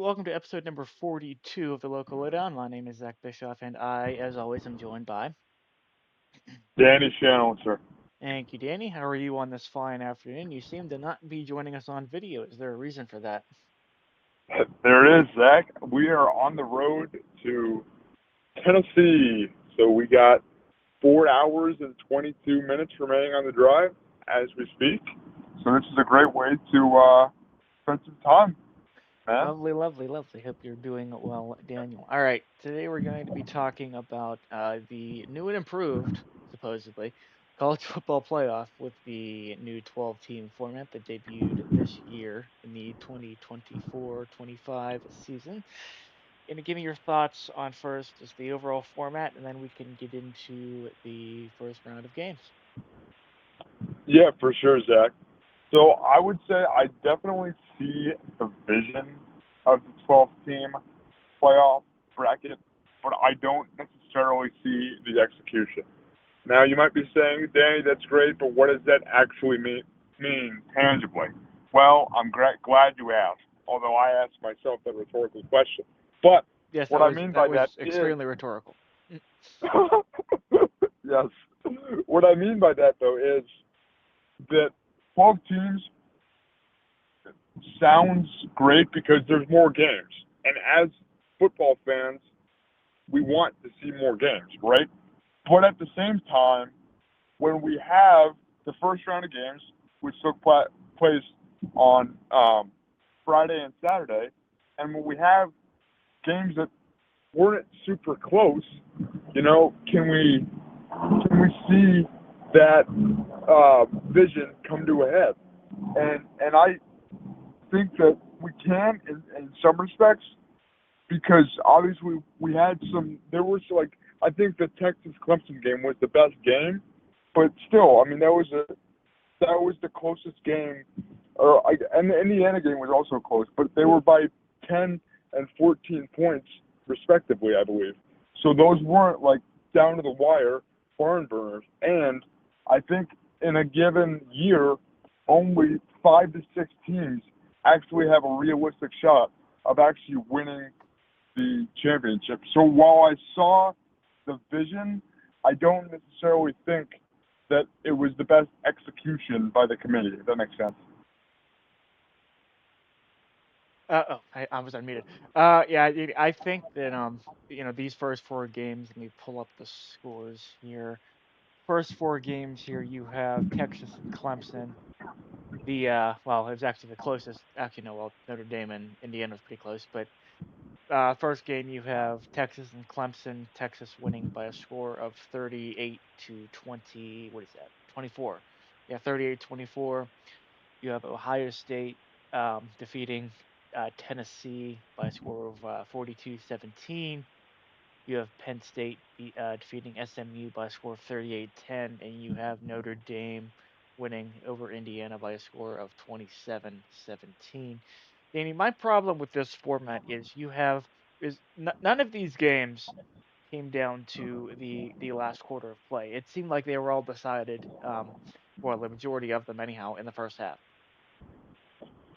welcome to episode number 42 of the Local Lowdown. My name is Zach Bischoff, and I, as always, am joined by. Danny Shannon, sir. Thank you, Danny. How are you on this fine afternoon? You seem to not be joining us on video. Is there a reason for that? There it is, Zach. We are on the road to Tennessee. So we got 4 hours and 22 minutes remaining on the drive as we speak. So this is a great way to spend some time, man. Lovely, lovely, lovely. Hope you're doing well, Daniel. All right, today we're going to be talking about the new and improved, supposedly, college football playoff with the new 12-team format that debuted this year in the 2024-25 season. And give me your thoughts on first just the overall format, and then we can get into the first round of games. Yeah, for sure, Zach. So I would say I definitely see the vision of the 12 team playoff bracket, but I don't necessarily see the execution. Now, you might be saying, Danny, that's great, but what does that actually mean tangibly? Well, I'm glad you asked, although I asked myself that rhetorical question. But Yes, what I mean that by that was is, extremely rhetorical. Mm. yes, what I mean by that, though, is that 12 teams sounds great because there's more games. And as football fans, we want to see more games, right? But at the same time, when we have the first round of games, which took place on Friday and Saturday, and when we have games that weren't super close, can we see that vision come to a head? And I think that we can in some respects because obviously we had some. There was like I think the Texas Clemson game was the best game, but still, I mean that was the closest game, and the Indiana game was also close, but they were by 10 and 14 points respectively, I believe. So those weren't like down to the wire barn burners, and I think in a given year, only 5 to 6 teams actually have a realistic shot of actually winning the championship. So while I saw the vision, I don't necessarily think that it was the best execution by the committee, if that makes sense. I was unmuted. Yeah, I think that these first four games. Let me pull up the scores here. First four games here, you have Texas and Clemson. Well, it was actually the closest. Actually, no, well, Notre Dame and Indiana was pretty close, but first game you have Texas and Clemson. Texas winning by a score of 38 to 20. What is that? 24. Yeah, 38-24. You have Ohio State defeating Tennessee by a score of 42-17. You have Penn State defeating SMU by a score of 38-10, and you have Notre Dame winning over Indiana by a score of 27-17. Danny, my problem with this format is none of these games came down to the last quarter of play. It seemed like they were all decided, well, the majority of them anyhow, in the first half.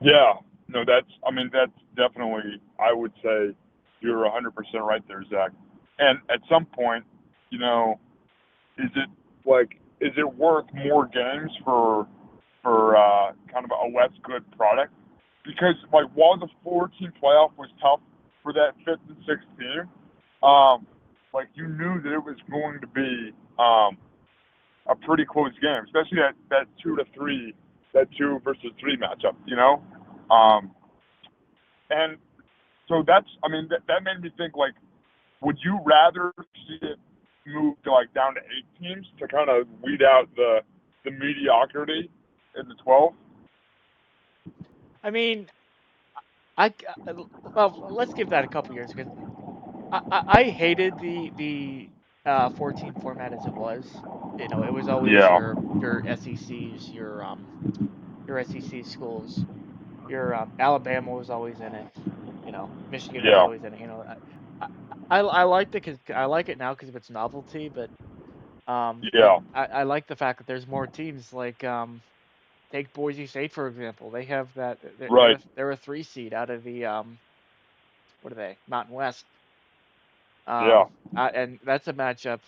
Yeah, no, that's definitely, I would say you're 100% right there, Zach. And at some point, you know, is it worth more games for kind of a less good product? Because like while the 14 playoff was tough for that fifth and sixth team, like you knew that it was going to be a pretty close game, especially that 2 to 3, that 2 versus 3 matchup. Um, and so that made me think like, would you rather see it move to like down to 8 teams to kind of weed out the mediocrity in the 12? I mean, I well, let's give that a couple years because I hated the 14 format as it was. It was always Yeah, your SECs, your SEC schools. Your Alabama was always in it. Michigan was yeah, always in it. I I liked it because I like it now because of its novelty, but yeah, I like the fact that there's more teams. Like take Boise State for example. They have that they're right, they're a 3 seed out of the what are they? Mountain West. Yeah, And that's a matchup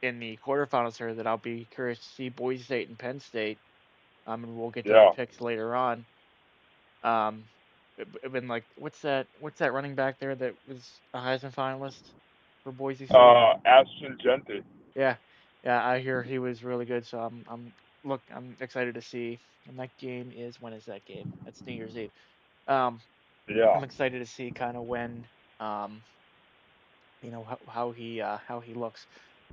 in the quarterfinals here that I'll be curious to see Boise State and Penn State. And we'll get to our yeah. picks later on. Um, been like, what's that running back there that was a Heisman finalist for Boise State? Ashton Genty. Yeah, yeah, I hear he was really good. So I'm excited to see. And that game is when is that game? That's New Year's Eve. Um, Yeah, I'm excited to see kind of when um how he looks.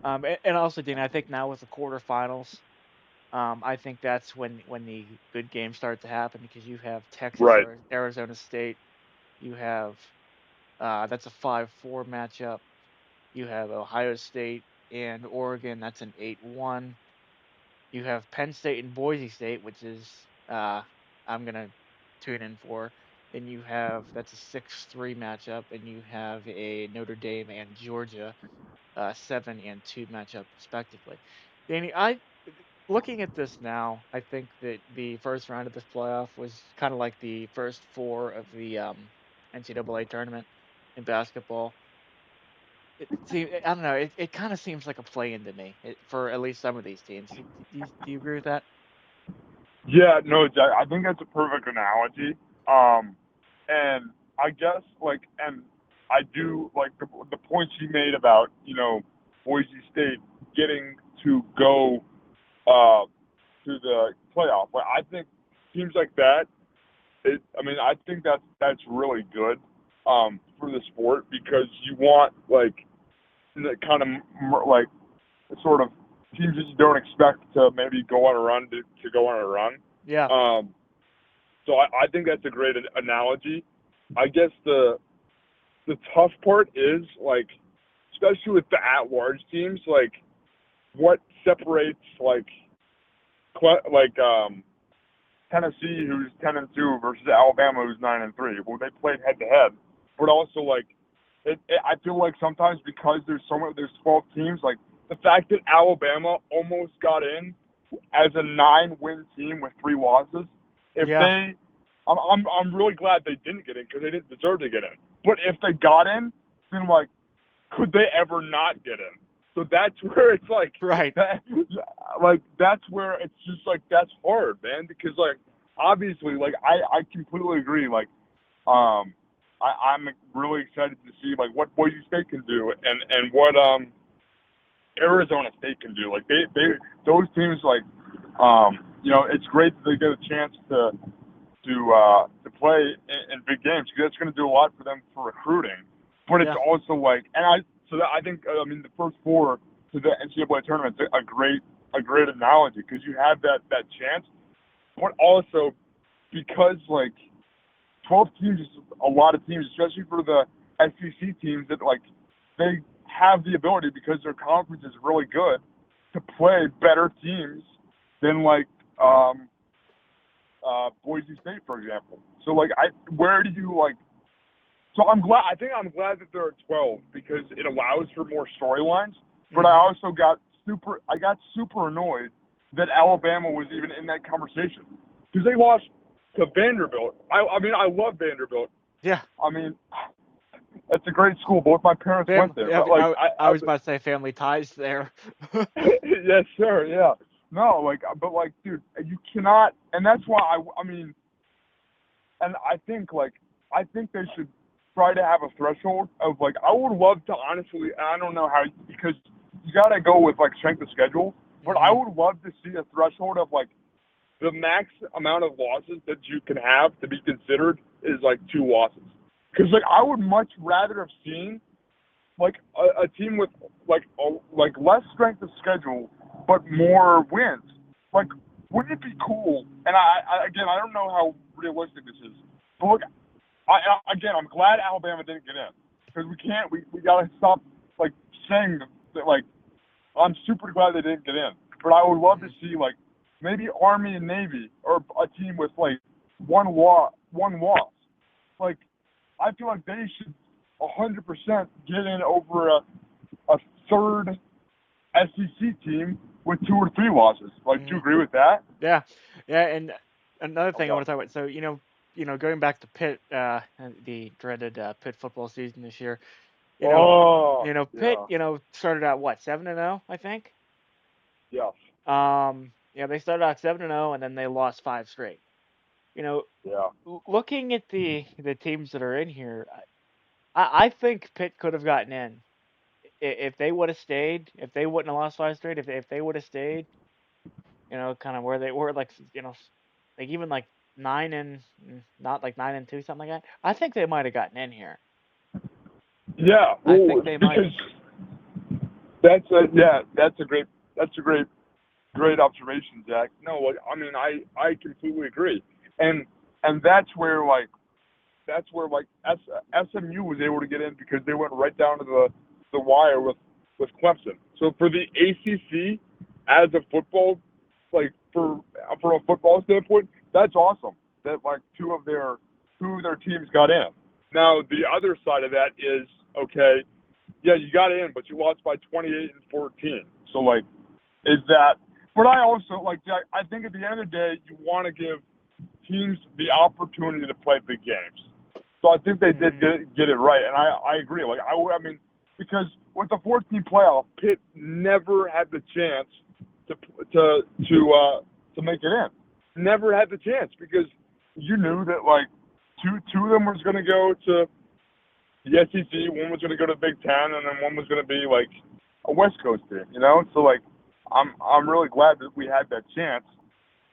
And also, Dean, I think now with the quarterfinals, I think that's when the good games start to happen because you have Texas right. or Arizona State, you have that's a 5-4 matchup. You have Ohio State and Oregon, that's an 8-1. You have Penn State and Boise State, which is I'm gonna tune in for. Then you have that's a 6-3 matchup, and you have a Notre Dame and Georgia 7-2 matchup respectively. Danny, I looking at this now, I think that the first round of this playoff was kind of like the first four of the NCAA tournament in basketball. I don't know. It kind of seems like a play-in to me for at least some of these teams. Do you agree with that? Yeah, no, I think that's a perfect analogy. And I guess and I do like the points you made about Boise State getting to go uh, to the playoff. But I think teams like that, I mean, I think that's really good for the sport because you want the kind of like sort of teams that you don't expect to maybe go on a run to go on a run. Yeah. Um, so I think that's a great analogy. I guess the tough part is especially with the at-large teams, what separates like Tennessee, who's 10-2, versus Alabama, who's 9-3. Well, they played head to head, but also I feel like sometimes because there's 12 teams, like the fact that Alabama almost got in as a 9-win team with 3 losses. If Yeah. they, I'm really glad they didn't get in because they didn't deserve to get in. But if they got in, then could they ever not get in? So that's where it's Right. that's where it's just that's hard, man, because obviously I completely agree I'm really excited to see what Boise State can do and what Arizona State can do. They those teams it's great that they get a chance to play in big games because that's going to do a lot for them for recruiting. But it's Yeah. also I think I mean the first four to the NCAA tournament is a great analogy because you have that chance, but also because 12 teams is a lot of teams, especially for the SEC teams that they have the ability because their conference is really good to play better teams than Boise State, for example. So where do you So I'm glad that they're at 12 because it allows for more storylines. But Hmm. I got super annoyed that Alabama was even in that conversation because they lost to Vanderbilt. I mean, I love Vanderbilt. Yeah. I mean, it's a great school. Both my parents went there, Yeah. but I was about to say family ties there. yes, sir, yeah. No, but dude, you cannot, and that's why I mean, and I think they should try to have a threshold of I would love to honestly, I don't know how because you got to go with strength of schedule, but I Hmm. would love to see a threshold of the max amount of losses that you can have to be considered is 2 losses. Because I would much rather have seen a team with less strength of schedule but more wins. Like, wouldn't it be cool? And again, I don't know how realistic this is, but again, I'm glad Alabama didn't get in because we gotta stop saying that I'm super glad they didn't get in. But I would love to Hmm. see maybe Army and Navy or a team with one loss. Like I feel like they should 100% get in over a third SEC team with 2 or 3 losses. Do you Hmm. agree with that? Yeah. Yeah. And another thing I Okay. want to talk about. So going back to Pitt, the dreaded Pitt football season this year. You know, Oh, Pitt, yeah, started out what 7-0, I think. yes, Yeah, they started out 7-0, and then they lost five straight. You know, yeah, looking at the teams that are in here, I think Pitt could have gotten in if they would have stayed. If they wouldn't have lost five straight, if they would have stayed, kind of where they were, like like even like not like 9-2, something like that. I think they might have gotten in here. yeah. I Well, think they might because have. that's a great observation, Zach. No, like, I mean, I completely agree, and and that's where SMU was able to get in because they went right down to the wire with Clemson. So for the ACC as a football, like for a football standpoint, that's awesome. That like two of their teams got in. Now the other side of that is okay. Yeah, you got in, but you lost by 28-14. So like, is that? But I also like. I think at the end of the day, you want to give teams the opportunity to play big games. So I think they did Hmm. get it right, and I agree. Like I mean, because with the 14 playoff, Pitt never had the chance to to to to make it in. Never had the chance because you knew that like two of them was going to go to the SEC, one was going to go to Big Ten, and then one was going to be like a West Coast team. So like I'm really glad that we had that chance.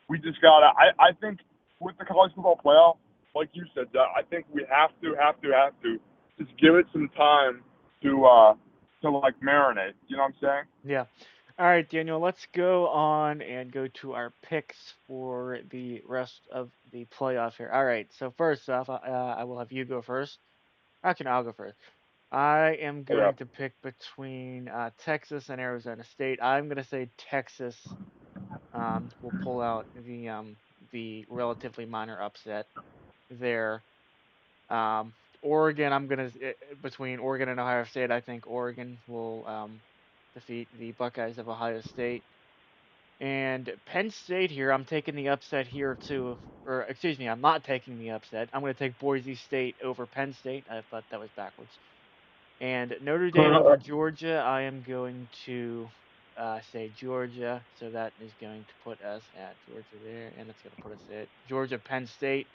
We just gotta. I think with the college football playoff, like you said, I think we have to just give it some time to like marinate. You know what I'm saying? Yeah. All right, Daniel, let's go on and go to our picks for the rest of the playoff here. All right, so first off, I will have you go first. Actually, no, I'll go first. I am Okay. going to pick between Texas and Arizona State. I'm going to say Texas will pull out the relatively minor upset there. Oregon, I'm going to between Oregon and Ohio State. I think Oregon will defeat the Buckeyes of Ohio State. And Penn State here, I'm taking the upset here too. Or excuse me, I'm not taking the upset. I'm going to take Boise State over Penn State. I thought that was backwards. And Notre Dame over Georgia, I am going to say Georgia. So that is going to put us at Georgia there, and it's going to put us at Georgia Penn State.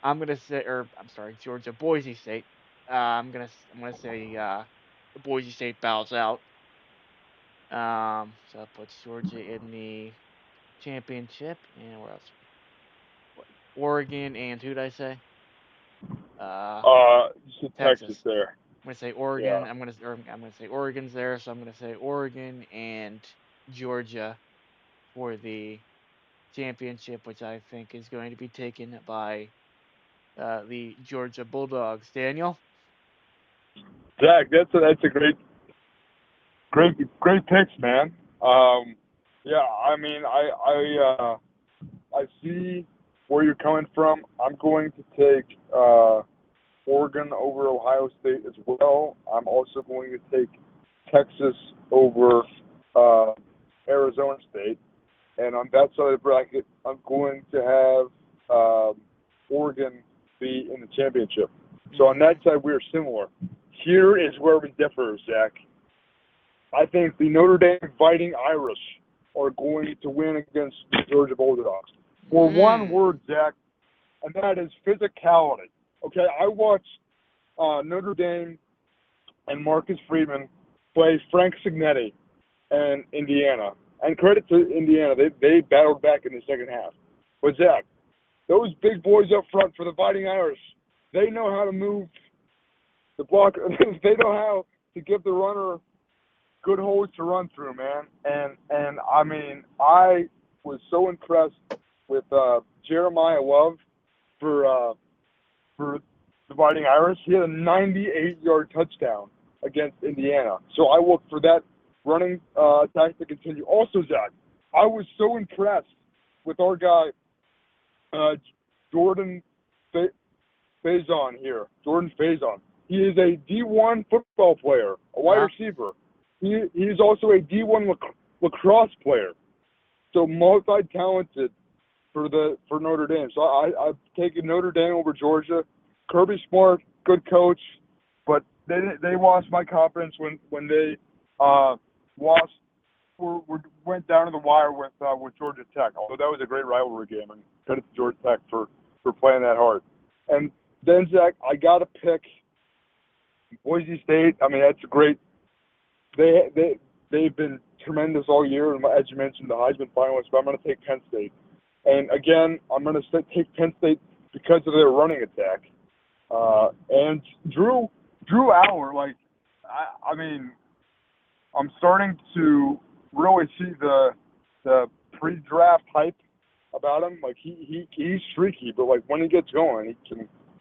I'm going to say, or I'm sorry, Georgia Boise State. I'm gonna say Boise State bows out. So that puts Georgia in the championship, and where else? Oregon and who did I say? Uh, You said Texas Texas. there. I'm gonna say Yeah. Oregon. I'm gonna say Oregon's there, so I'm gonna say Oregon and Georgia for the championship, which I think is going to be taken by the Georgia Bulldogs. Daniel. Zach, that's a great picks, man. Yeah, I mean, I see where you're coming from. I'm going to take Oregon over Ohio State as well. I'm also going to take Texas over uh, Arizona State. And on that side of the bracket, I'm going to have Oregon be in the championship. So on that Mm-hmm. side, we're similar. Here is where we differ, Zach. I think the Notre Dame Fighting Irish are going to win against the Georgia Bulldogs. For one Mm. word, Zach, and that is physicality. Okay, I watched Notre Dame and Marcus Freeman play Frank Signetti and Indiana. And credit to Indiana, they battled back in the second half. But Zach, those big boys up front for the Fighting Irish, they know how to move the block. They know how to give the runner good holes to run through, man. And I mean, I was so impressed with Jeremiah Love for the Fighting Irish. He had a 98-yard touchdown against Indiana. So I look for that running attack to continue. Also, Zach, I was so impressed with our guy uh, Jordan Faison here. Jordan Faison. He is a D1 football player, a wide Uh-huh. receiver. He's also a D1 lacrosse player. So multi-talented for Notre Dame. So I've taken Notre Dame over Georgia. Kirby Smart, good coach, but they lost my confidence when they lost went down to the wire with Georgia Tech. Although that was a great rivalry game, and credit to Georgia Tech for playing that hard. And then Zach, I got to pick Boise State. I mean, that's a great. They've been tremendous all year, and as you mentioned, the Heisman finalists. But I'm going to take Penn State. And again, I'm going to take Penn State because of their running attack. And Drew Aller, like, I mean, I'm starting to really see the pre-draft hype about him. Like he's streaky, but like when he gets going,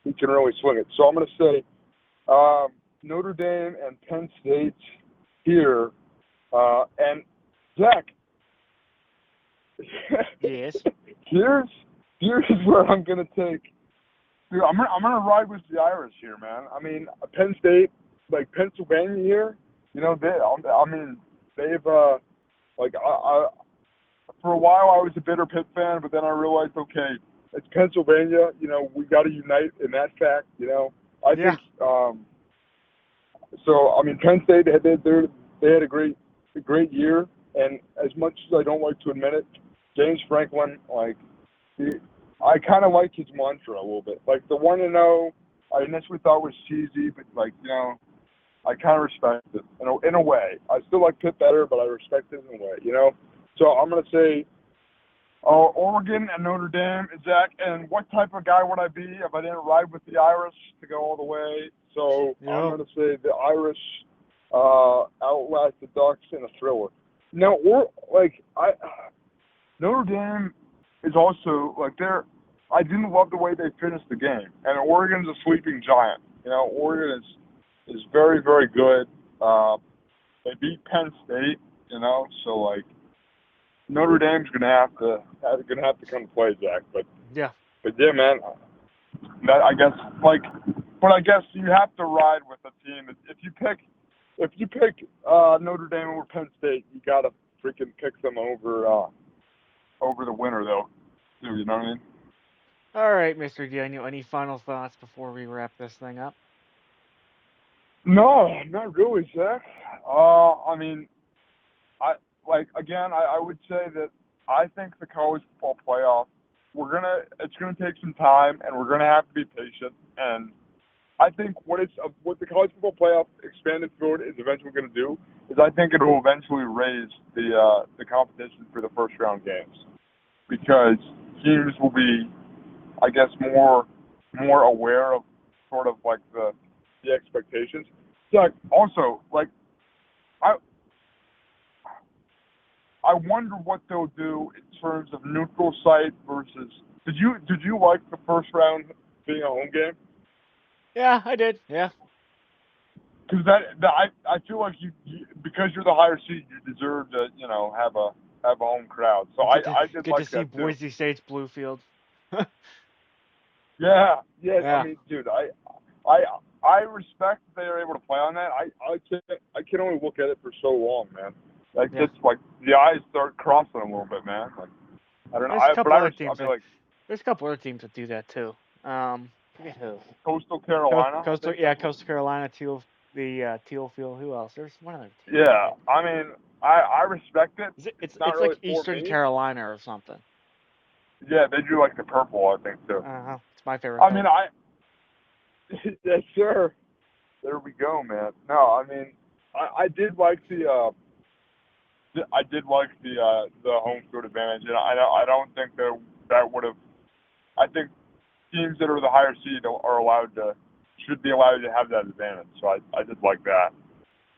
he can really swing it. So I'm going to say Notre Dame and Penn State here. And Zach, Yes. here's here's where I'm going to take. Dude, I'm gonna ride with the Irish here, man. I mean, Penn State, like Pennsylvania here. You know, I mean, they've like for a while I was a bitter Pitt fan, but then I realized, okay, it's Pennsylvania. You know, we got to unite in that fact. You know, I Yeah. think so. I mean, Penn State they had a great year, and as much as I don't like to admit it, James Franklin, like, I kind of like his mantra a little bit. Like the 1-0, I initially thought was cheesy, but like I kind of respect it in a way. I still like Pitt better, but I respect it in a way. You know, so I'm gonna say Oregon and Notre Dame, Zach. And what type of guy would I be if I didn't ride with the Irish to go all the way? So I'm Yep. gonna say the Irish outlast the Ducks in a thriller. Now, or like Notre Dame is also like they're. I didn't love the way they finished the game, and Oregon's a sleeping giant. You know, Oregon is very very good. They beat Penn State. You know, so like Notre Dame's gonna have to come play, Zach. Yeah. But yeah, man, that I guess like, but I guess you have to ride with a team. If you pick Notre Dame over Penn State, you gotta freaking pick them over the winner though. You know what I mean? All right, Mr. Daniel. Any final thoughts before we wrap this thing up? No, not really, Zach. I mean, I like again. I would say that I think the college football playoff. It's gonna take some time, and we're gonna have to be patient. And I think what the college football playoff expanded field is eventually going to do is I think it will eventually raise the competition for the first round games because teams will be, I guess, more aware of sort of like the expectations. Like also like I I wonder what they'll do in terms of neutral site versus. Did you like the first round being a home game? Yeah, I did. Yeah. Because I feel like you because you're the higher seed, you deserve to have a home crowd. So You I did get to like see that too. Boise State's Bluefield. Yeah, yeah. I Yeah. mean, dude, I I respect that they are able to play on that. I can only look at it for so long, man. Like Yeah. it's like the eyes start crossing a little bit, man. Like I don't know. There's a But couple I other I teams mean that like there's a couple other teams that do that too. Forget who. Coastal Carolina, I Coastal, think yeah, that's what. Coastal Carolina, Teal Field. Who else? There's one other team. I Yeah, forget. I mean I respect it. Is it, It's not it's really like for Eastern me. Carolina or something. Yeah, they do like the purple, I think too. Uh-huh. It's my favorite I mean, color. yes, sir. There we go, man. No, I mean, I did like the home field advantage, and I don't think that would have. I think teams that are the higher seed are allowed to should be allowed to have that advantage. So I did like that.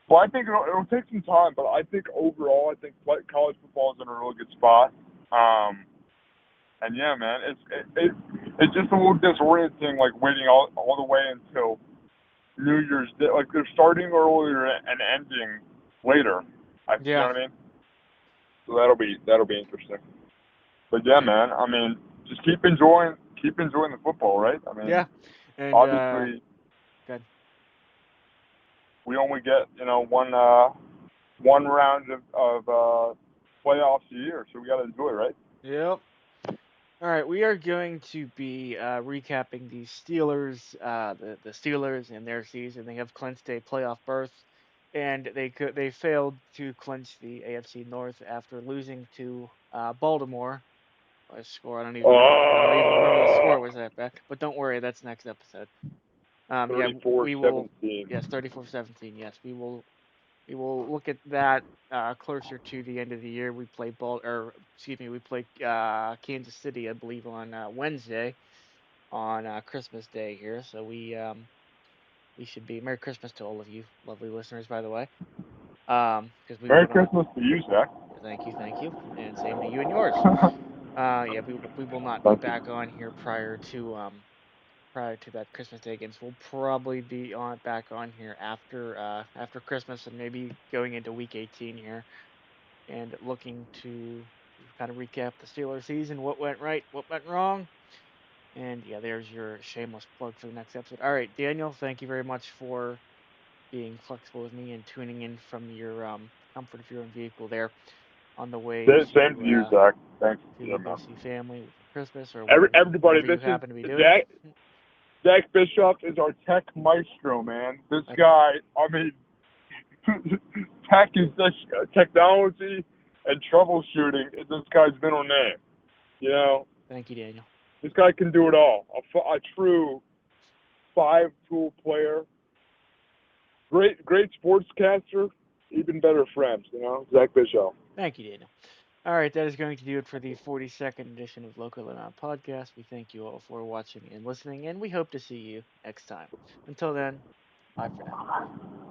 Well, I think it'll take some time, but I think overall, I think college football is in a really good spot. And yeah, man, it's just a little disorienting, like waiting all the way until New Year's Day. Like they're starting earlier and ending later. You know Yeah. what I mean? So that'll be interesting. But yeah, man, I mean, just keep enjoying the football, right? I mean, Yeah. And obviously good. we only get one round of playoffs a year, so we got to enjoy, right? Yep. All right, we are going to be recapping the Steelers, the Steelers and their season. They have clinched a playoff berth, and they failed to clinch the AFC North after losing to Baltimore by a score. I don't even remember the score it Oh, was at back. But don't worry, that's next episode. Yeah, thirty-four we will. seventeen. Yes, 34-17. Yes, we will look at that closer to the end of the year. We play we play Kansas City, I believe, on Wednesday on Christmas Day here. So we should be Merry Christmas to all of you, lovely listeners, by the way. Because we Merry will not. Christmas to you, Zach. Thank you, and same to you and yours. Yeah, we will not be Thank you. back on here prior to that Christmas Day again. So we'll probably be on back on here after Christmas and maybe going into week 18 here and looking to kind of recap the Steelers season, what went right, what went wrong. And yeah, there's your shameless plug for the next episode. All right, Daniel, thank you very much for being flexible with me and tuning in from your comfort of your own vehicle there on the way Same to you, Zach. Thanks. to Yeah, go man. see family for Christmas or Everybody, whatever you this is happen to be doing. Zach Bischoff is our tech maestro, man. This That, guy, I mean, tech is this technology and troubleshooting is this guy's middle name. You know, thank you, Daniel. this guy can do it all. A true five-tool player, great sportscaster, even better friends. You know, Zach Bischoff. Thank you, Daniel. All right, that is going to do it for the 42nd edition of Local Lowdown podcast. We thank you all for watching and listening, and we hope to see you next time. Until then, bye for now.